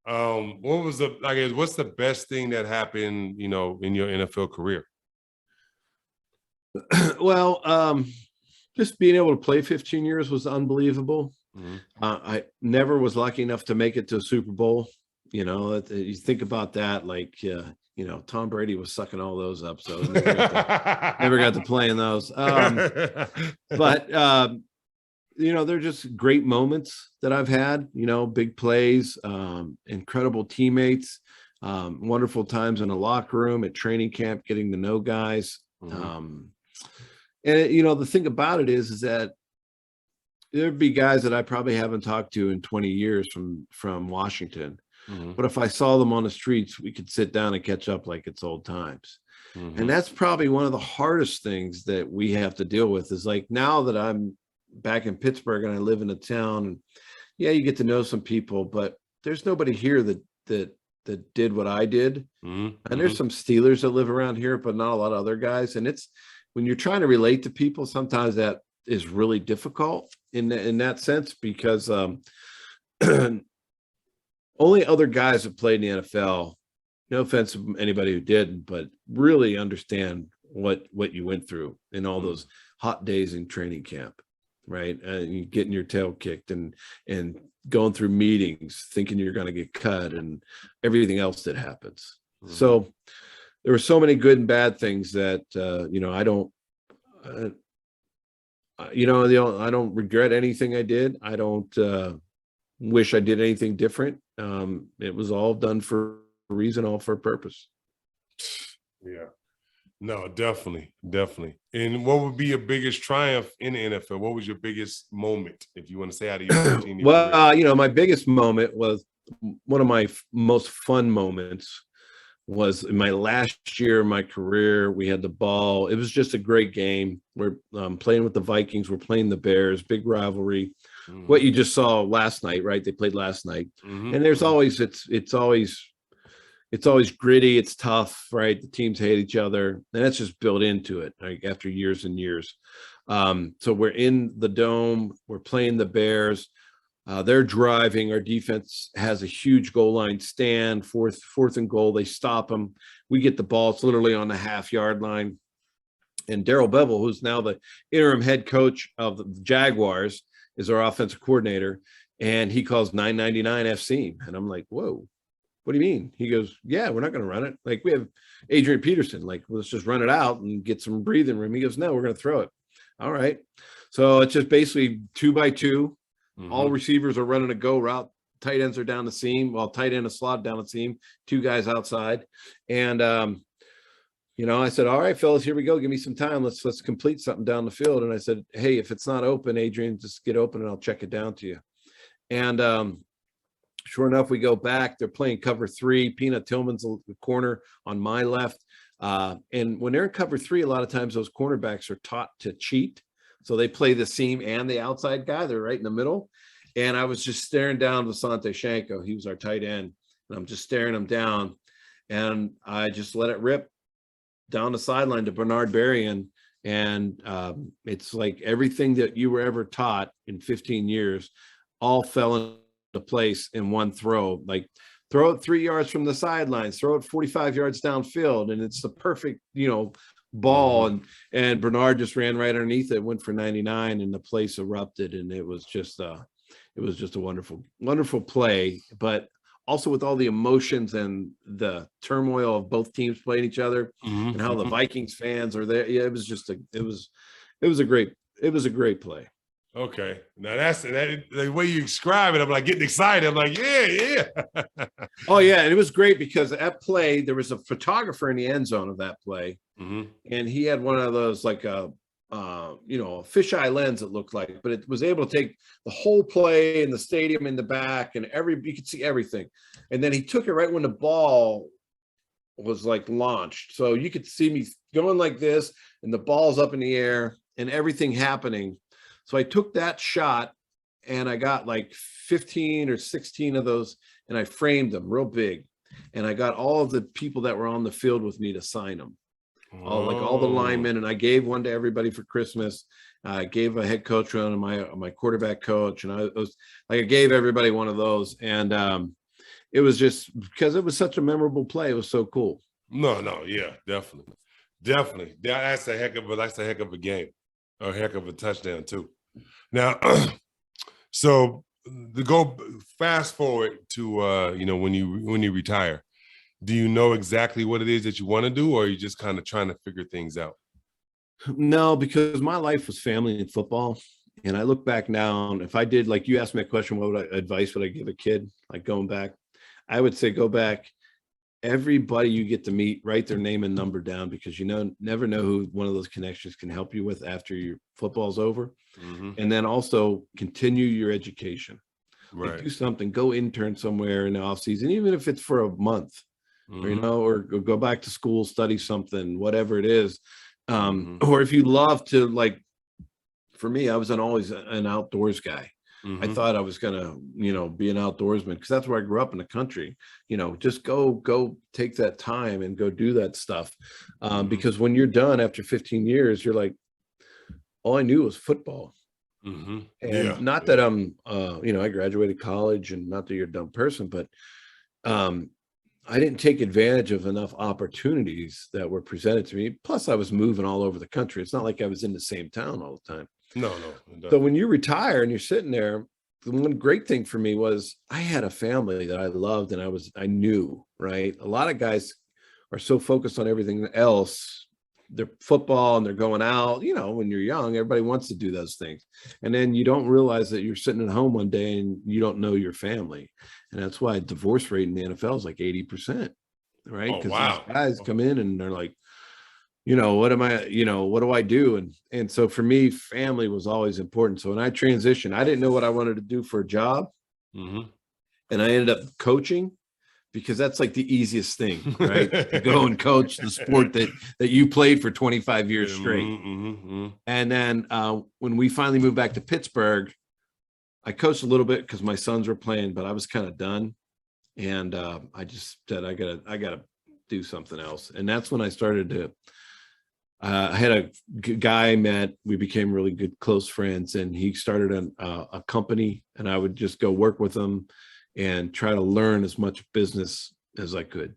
What's the best thing that happened, in your NFL career? Well, just being able to play 15 years was unbelievable. Mm-hmm. I never was lucky enough to make it to a Super Bowl. You think about that, like, Tom Brady was sucking all those up, so never got to play in those. But they're just great moments that I've had, big plays, incredible teammates, wonderful times in a locker room, at training camp, getting to know guys. Mm-hmm. The thing about it is that there'd be guys that I probably haven't talked to in 20 years from Washington. Mm-hmm. But if I saw them on the streets, we could sit down and catch up like it's old times. Mm-hmm. And that's probably one of the hardest things that we have to deal with, is like, now that I'm back in Pittsburgh and I live in a town, and yeah, you get to know some people, but there's nobody here that did what I did. Mm-hmm. And there's some Steelers that live around here, but not a lot of other guys. And it's, when you're trying to relate to people, sometimes that is really difficult in that sense, because only other guys have played in the NFL, no offense to anybody who didn't, but really understand what you went through in all those hot days in training camp, right? And you getting your tail kicked and going through meetings, thinking you're going to get cut, and everything else that happens. Mm-hmm. So there were so many good and bad things that, I don't regret anything I did. I don't wish I did anything different. It was all done for a reason, all for a purpose. Yeah, no, definitely. And what would be your biggest triumph in the NFL? What was your biggest moment, if you want to say, out of your 15 year Well, my biggest moment was, one of my most fun moments was in my last year of my career. We had the ball. It was just a great game. We're playing with the Vikings. We're playing the Bears, big rivalry. Mm-hmm. What you just saw last night, right? They played last night. Mm-hmm. And there's always, it's always gritty. It's tough, right? The teams hate each other. And that's just built into it, like, after years and years. So we're in the dome. We're playing the Bears. They're driving. Our defense has a huge goal line stand, fourth and goal. They stop them. We get the ball. It's literally on the half-yard line. And Darrell Bevell, who's now the interim head coach of the Jaguars, is our offensive coordinator. And he calls 999 FC. And I'm like, whoa, what do you mean? He goes, yeah, we're not going to run it. Like, we have Adrian Peterson. Like, let's just run it out and get some breathing room. He goes, no, we're going to throw it. All right. So it's just basically 2 by 2. Mm-hmm. All receivers are running a go route. Tight ends are down the seam. Well, tight end is slot down the seam. 2 guys outside. And I said, all right, fellas, here we go. Give me some time. Let's complete something down the field. And I said, hey, if it's not open, Adrian, just get open and I'll check it down to you. And sure enough, we go back. They're playing cover 3. Peanut Tillman's the corner on my left. And when they're in cover 3, a lot of times those cornerbacks are taught to cheat. So they play the seam and the outside guy. They're right in the middle. And I was just staring down Vasante Shanko. He was our tight end. And I'm just staring him down. And I just let it rip down the sideline to Bernard Berrien. And it's like everything that you were ever taught in 15 years all fell into place in one throw. Like, throw it 3 yards from the sidelines, throw it 45 yards downfield, and it's the perfect, ball. And Bernard just ran right underneath it, went for 99, and the place erupted. And it was just a wonderful, wonderful play. But also with all the emotions and the turmoil of both teams playing each other, and how the Vikings fans are there. Yeah, it was a great play. Okay. Now that's the way you describe it. I'm like getting excited. I'm like, yeah. Oh yeah. And it was great because that play, there was a photographer in the end zone of that play. And he had one of those, like a fisheye lens, it looked like, but it was able to take the whole play in the stadium in the back, and you could see everything. And then he took it right when the ball was like launched. So you could see me going like this, and the ball's up in the air and everything happening. So I took that shot and I got like 15 or 16 of those, and I framed them real big. And I got all of the people that were on the field with me to sign them. All the linemen, and I gave one to everybody for Christmas. I gave a head coach one to my quarterback coach, and I gave everybody one of those. And it was just because it was such a memorable play. It was so cool. No, yeah, definitely. That's a heck of a game, a heck of a touchdown too. Now, so to go fast forward to when you retire. Do you know exactly what it is that you want to do, or are you just kind of trying to figure things out? No, because my life was family and football. And I look back now, and if I did, like you asked me a question, advice would I give a kid, like going back? I would say go back. Everybody you get to meet, write their name and number down, because never know who one of those connections can help you with after your football's over. And then also continue your education. Right. Like do something, go intern somewhere in the off season, even if it's for a month. Or go back to school, study something, whatever it is. Or if you love to, like, for me, I was always an outdoors guy. I thought I was going to, be an outdoorsman, because that's where I grew up in the country. Just go take that time and go do that stuff. Because when you're done after 15 years, you're like, all I knew was football. And that I'm, I graduated college, and not that you're a dumb person, but I didn't take advantage of enough opportunities that were presented to me. Plus, I was moving all over the country. It's not like I was in the same town all the time. No. So when you retire and you're sitting there, the one great thing for me was I had a family that I loved, and I knew, right? A lot of guys are so focused on everything else, their football, and they're going out, when you're young, everybody wants to do those things. And then you don't realize that you're sitting at home one day and you don't know your family. And that's why divorce rate in the NFL is like 80%, right? Because these guys come in and they're like, what do I do? And so for me, family was always important. So when I transitioned, I didn't know what I wanted to do for a job. And I ended up coaching, because that's like the easiest thing, right? To go and coach the sport that you played for 25 years straight. And then when we finally moved back to Pittsburgh, I coached a little bit because my sons were playing, but I was kind of done. And I just said, I gotta do something else. And that's when I started to, I had a guy I met, we became really good, close friends, and he started a company, and I would just go work with him and try to learn as much business as I could.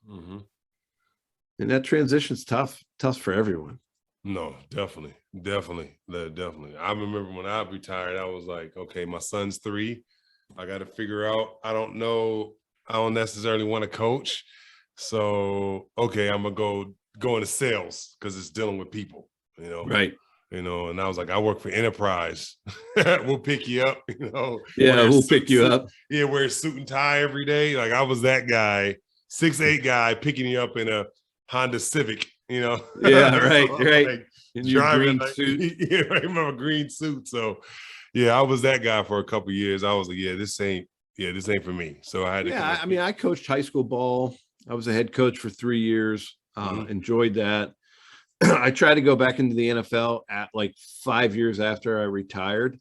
And that transition's tough for everyone. No, definitely. I remember when I retired, I was like, okay, my son's 3. I got to figure out, I don't necessarily want to coach. So, okay, I'm going to go into sales, because it's dealing with people, Right. And I was like, I work for Enterprise. We'll pick you up, Yeah, we'll pick you up. Yeah, wear a suit and tie every day. Like, I was that guy, 6'8" guy, picking you up in a Honda Civic, you know. Yeah, right, So, right. like, In your driving, green like, suit. yeah, I remember green suit. So yeah, I was that guy for a couple years. I was like, this ain't for me. So I had to kind Yeah, of I mean, I coached high school ball. I was a head coach for 3 years. Enjoyed that. I tried to go back into the NFL at like 5 years after I retired,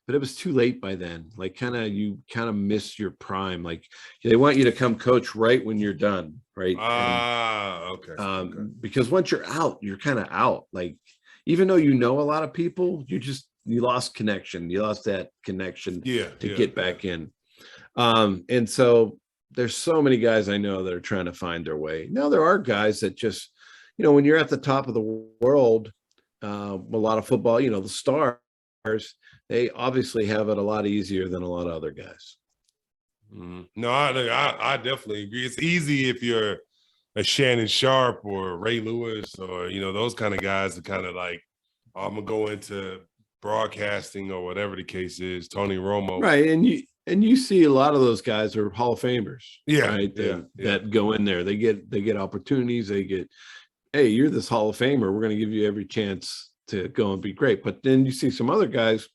but it was too late by then. Like you kind of miss your prime. Like they want you to come coach right when you're done, right? And okay. Okay. because once you're out, you're kind of out. Like even though you know a lot of people, you lost connection. You lost that connection Yeah, to yeah, get back in. And so there's so many guys I know that are trying to find their way. Now there are guys that just, when you're at the top of the world, a lot of football, the stars, they obviously have it a lot easier than a lot of other guys. No, I definitely agree. It's easy if you're a Shannon Sharp or Ray Lewis or those kind of guys that kind of like, oh, I'm gonna go into broadcasting or whatever the case is. Tony Romo, Right, and you see a lot of those guys are Hall of Famers, yeah, right? yeah, That go in there. They get opportunities. They get, hey, you're this Hall of Famer. We're going to give you every chance to go and be great. But then you see some other guys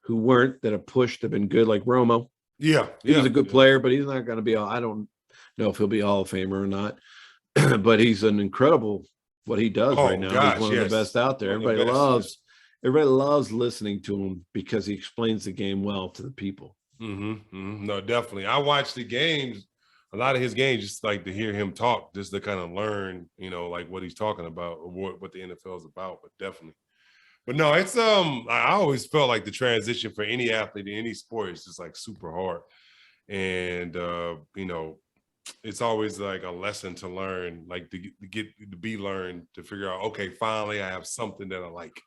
who weren't, that have pushed, have been good, like Romo. yeah. He was a good player, but he's not going to be. I don't know if he'll be a Hall of Famer or not. But he's an incredible what he does right now. Gosh, He's one of the best out there. One of the best, Everybody loves listening to him because he explains the game well to the people. No, definitely. I watch the games, a lot of his games, just like to hear him talk, just to kind of learn, like what he's talking about or what the NFL is about. But definitely. But no, it's I always felt like the transition for any athlete in any sport is just like super hard. And it's always like a lesson to learn, like to be learned, to figure out, okay, finally I have something that I like.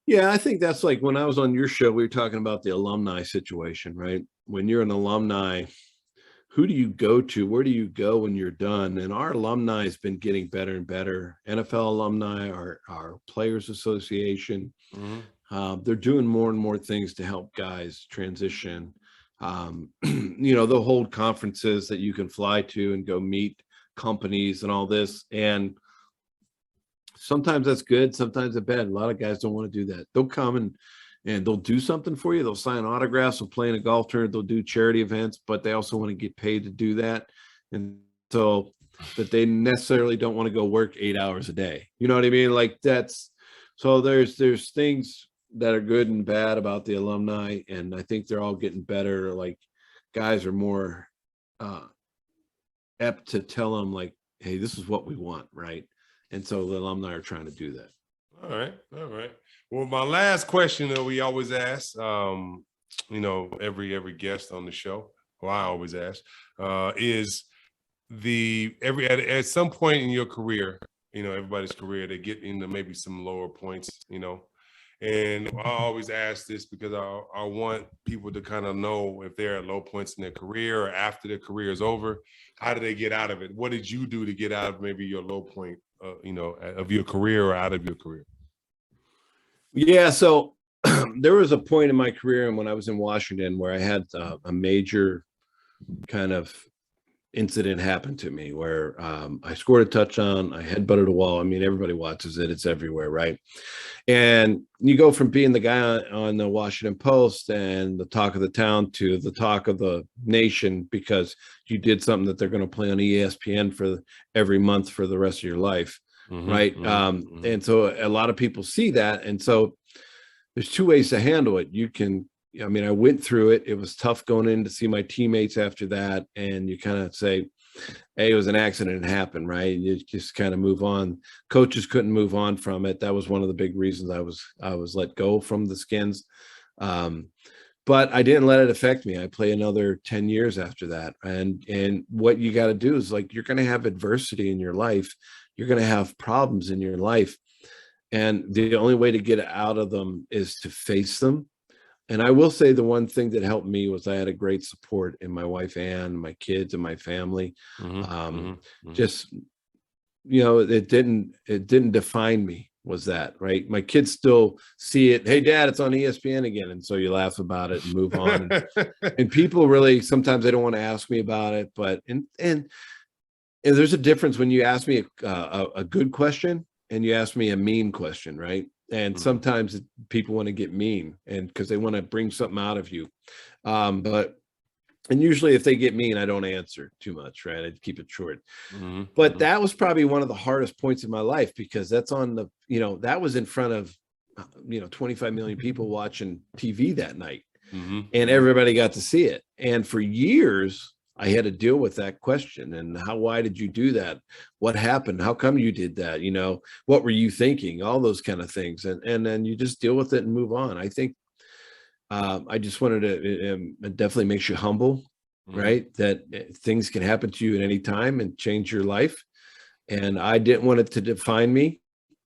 Yeah, I think that's like when I was on your show, we were talking about the alumni situation, right? When you're an alumni, who do you go to? Where do you go when you're done? And our alumni has been getting better and better. NFL alumni, our Players Association, they're doing more and more things to help guys transition. They'll hold conferences that you can fly to and go meet companies and all this. And sometimes that's good, sometimes it's bad. A lot of guys don't want to do that. They'll come and they'll do something for you. They'll sign autographs, they'll play in a golf tournament, they'll do charity events, but they also want to get paid to do that. And so that they necessarily don't want to go work 8 hours a day. You know what I mean? Like so there's things that are good and bad about the alumni. And I think they're all getting better. Like guys are more apt to tell them like, hey, this is what we want. Right. And so the alumni are trying to do that. All right. Well, my last question that we always ask, every guest on the show, or I always ask, is at some point in your career, everybody's career, they get into maybe some lower points, and I always ask this because I want people to kind of know if they're at low points in their career or after their career is over, how do they get out of it? What did you do to get out of maybe your low point, of your career or out of your career? Yeah. So there was a point in my career and when I was in Washington where I had a major kind of incident happened to me where I scored a touchdown. I headbutted a wall. I mean, everybody watches it. It's everywhere, right? And you go from being the guy on the Washington Post and the talk of the town to the talk of the nation because you did something that they're going to play on ESPN for every month for the rest of your life, right? And so a lot of people see that. And so there's two ways to handle it. I went through it. It was tough going in to see my teammates after that. And you kind of say, hey, it was an accident. It happened, right? You just kind of move on. Coaches couldn't move on from it. That was one of the big reasons I was let go from the Skins. But I didn't let it affect me. I played another 10 years after that. And what you got to do is like, you're going to have adversity in your life. You're going to have problems in your life. And the only way to get out of them is to face them. And I will say the one thing that helped me was I had a great support in my wife, Ann, my kids and my family. Just, it didn't define me was that, right? My kids still see it. Hey, Dad, it's on ESPN again. And so you laugh about it and move on. And people really, sometimes they don't want to ask me about it, but, and And there's a difference when you ask me a good question and you ask me a mean question, right? And sometimes people want to get mean, and because they want to bring something out of you. And usually if they get mean, I don't answer too much, right? I keep it short. But that was probably one of the hardest points in my life, because that's on the, that was in front of, 25 million people watching TV that night. And everybody got to see it. And for years, I had to deal with that question. And why did you do that? What happened? How come you did that? What were you thinking? All those kind of things. And then you just deal with it and move on. I think I just wanted to, it definitely makes you humble, right? That things can happen to you at any time and change your life. And I didn't want it to define me.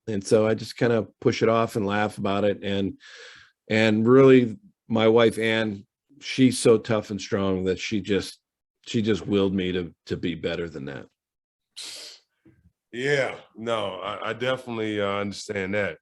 And so I just kind of push it off and laugh about it. And really, my wife, Ann, she's so tough and strong that she just willed me to be better than that. Yeah, no, I definitely understand that.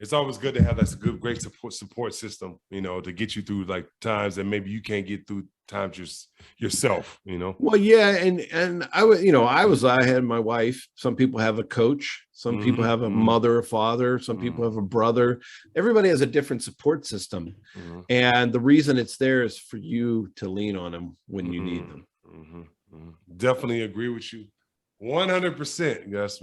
It's always good to have that great support system, to get you through like times that maybe you can't get through times yourself, Well, yeah. And I had my wife. Some people have a coach. Some people have a mother or father. Some people have a brother. Everybody has a different support system. And the reason it's there is for you to lean on them when you need them. Definitely agree with you 100%, Gus.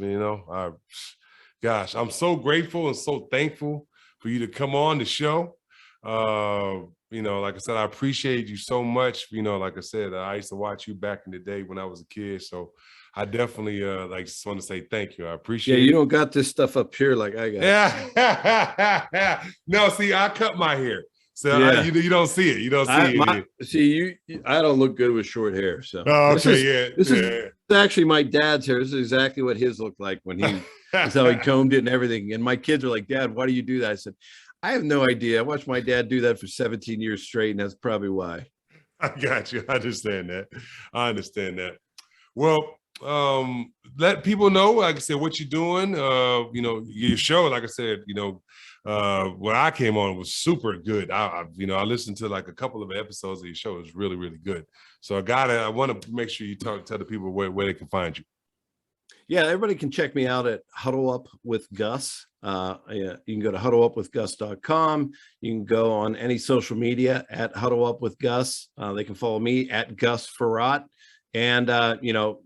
Gosh, I'm so grateful and so thankful for you to come on the show. Like I said, I appreciate you so much. Like I said, I used to watch you back in the day when I was a kid. So I definitely just want to say thank you. I appreciate it. Yeah, you don't got this stuff up here like I got. Yeah. No, see, I cut my hair. So yeah. You don't see it. You don't see it. I don't look good with short hair. So this is actually my dad's hair. This is exactly what his looked like when he that's how he combed it and everything. And my kids are like, Dad, why do you do that? I said, I have no idea. I watched my dad do that for 17 years straight, and that's probably why. I got you. I understand that. Well, let people know, like I said, what you're doing. Your show, like I said, when I came on, it was super good. I listened to like a couple of episodes of your show. It was really, really good. So I want to make sure you tell the people where they can find you. Yeah, everybody can check me out at Huddle Up with Gus. You can go to huddleupwithgus.com. You can go on any social media at Huddle Up with Gus. They can follow me at Gus Frerotte. And,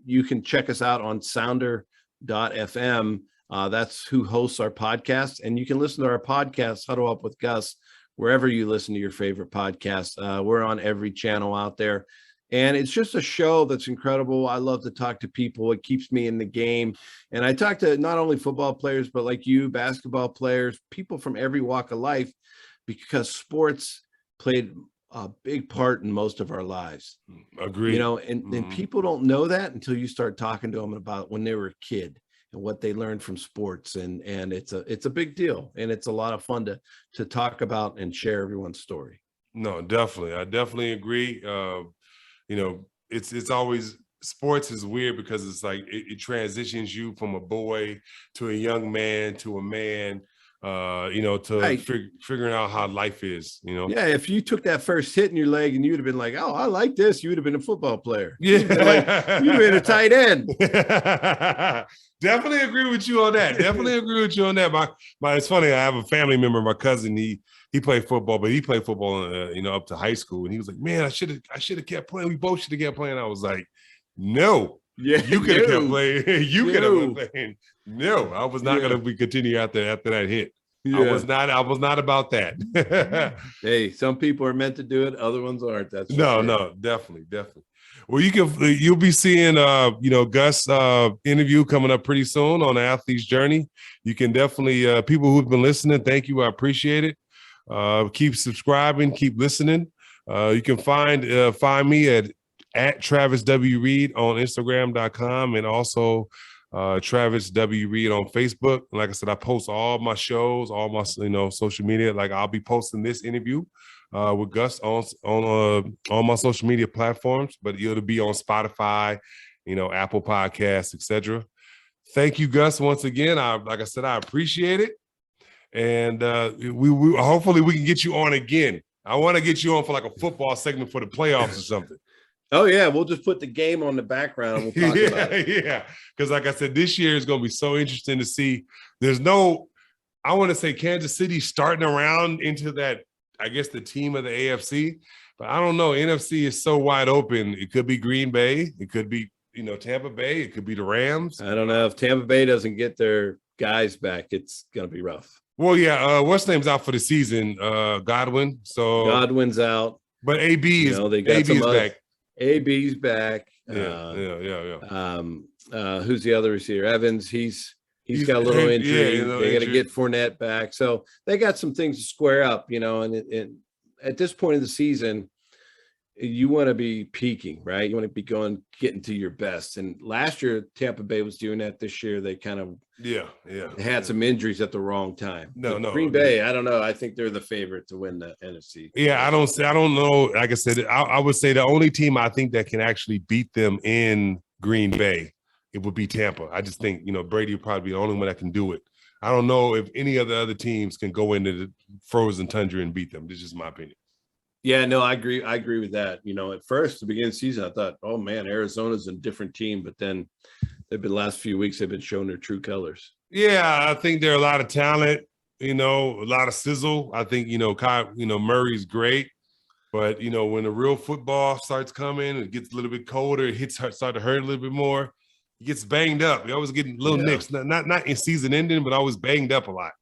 you can check us out on sounder.fm. That's who hosts our podcast. And you can listen to our podcast, Huddle Up with Gus, wherever you listen to your favorite podcast. We're on every channel out there. And it's just a show that's incredible. I love to talk to people. It keeps me in the game. And I talk to not only football players, but like you, basketball players, people from every walk of life, because sports played a big part in most of our lives. Agree. And people don't know that until you start talking to them about when they were a kid and what they learned from sports. And it's a big deal. And it's a lot of fun to talk about and share everyone's story. No, definitely. I definitely agree. It's always, sports is weird because it's like it transitions you from a boy to a young man to a man, figuring out how life is, Yeah, if you took that first hit in your leg and you'd have been like, oh, I like this, you would have been a football player. Yeah. You'd have been a tight end. Definitely agree with you on that. It's funny, I have a family member, my cousin, he played football, but he played football, up to high school. And he was like, man, I should have kept playing. We both should have kept playing. I was like, no, you could have kept playing. You could have been playing. No, I was not going to continue after that hit. Yeah. I was not about that. Hey, some people are meant to do it. Other ones aren't. That's no, definitely. Well, you'll be seeing, Gus interview coming up pretty soon on the Athlete's Journey. You can definitely, people who've been listening, thank you. I appreciate it. Keep subscribing, keep listening. You can find me at Travis W. Reed on Instagram.com and also Travis W. Reed on Facebook. Like I said, I post all my shows, all my social media. Like I'll be posting this interview with Gus on my social media platforms, but it'll be on Spotify, Apple Podcasts, etc. Thank you, Gus, once again. Like I said, I appreciate it. And we hopefully we can get you on again. I want to get you on for like a football segment for the playoffs or something. Oh yeah, we'll just put the game on the background and we'll talk about it. Yeah. Because like I said, this year is going to be so interesting to see. There's no, I want to say Kansas City starting around into that, I guess, the team of the AFC. But I don't know. NFC is so wide open. It could be Green Bay. It could be, Tampa Bay. It could be the Rams. I don't know if Tampa Bay doesn't get their guys back, it's going to be rough. Well, yeah. What's name's out for the season? Godwin. So Godwin's out. But AB is They got AB is back. AB's back. Yeah. Who's the other receiver? Evans. He's got a little injury. They got to get Fournette back. So they got some things to square up, and at this point of the season, you want to be peaking, right? You want to be getting to your best. And last year, Tampa Bay was doing that. This year, they kind of had some injuries at the wrong time. No. Green Bay, I don't know. I think they're the favorite to win the NFC. Yeah, I don't know. Like I said, I would say the only team I think that can actually beat them in Green Bay, it would be Tampa. I just think, Brady would probably be the only one that can do it. I don't know if any of the other teams can go into the frozen tundra and beat them. This is just my opinion. Yeah, no, I agree. I agree with that. At first, the beginning of the season, I thought, oh man, Arizona's a different team. But then the last few weeks, they've been showing their true colors. Yeah, I think there are a lot of talent, a lot of sizzle. I think, Kyle, Murray's great. But, when the real football starts coming, it gets a little bit colder, it start to hurt a little bit more. He gets banged up. He always getting little nicks, not in season ending, but always banged up a lot,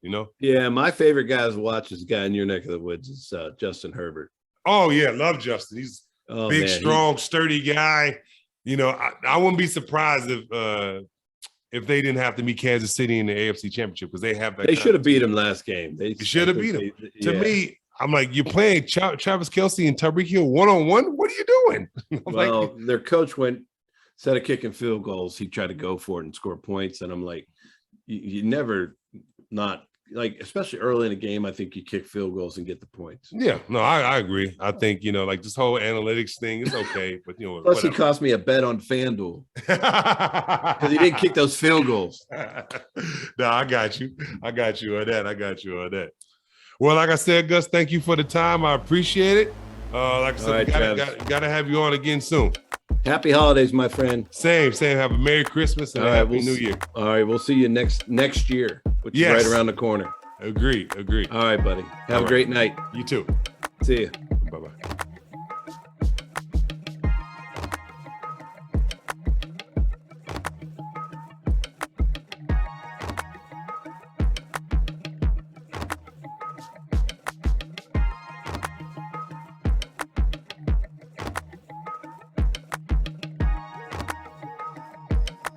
Yeah, my favorite guy to watch is the guy in your neck of the woods is Justin Herbert. Oh, yeah, love Justin. He's big, strong, sturdy guy. I wouldn't be surprised if they didn't have to meet Kansas City in the AFC Championship because they have that. They should have beat him last game. They should have beat him. To me, I'm like, you're playing Travis Kelce and Tyreek Hill one-on-one? What are you doing? Well, their coach instead of kicking field goals, he tried to go for it and score points. And I'm like, you never not – like, especially early in the game, I think you kick field goals and get the points. Yeah, no, I agree. I think, like this whole analytics thing is okay, but plus whatever. He cost me a bet on FanDuel because he didn't kick those field goals. No, I got you on that. Well, like I said, Gus, thank you for the time. I appreciate it. Like I said, got to have you on again soon. Happy holidays, my friend. Same. Have a Merry Christmas and a Happy New Year. All right, we'll see you next year, which is right around the corner. Agreed. All right, buddy. Have a great night. You too. See you. Bye-bye.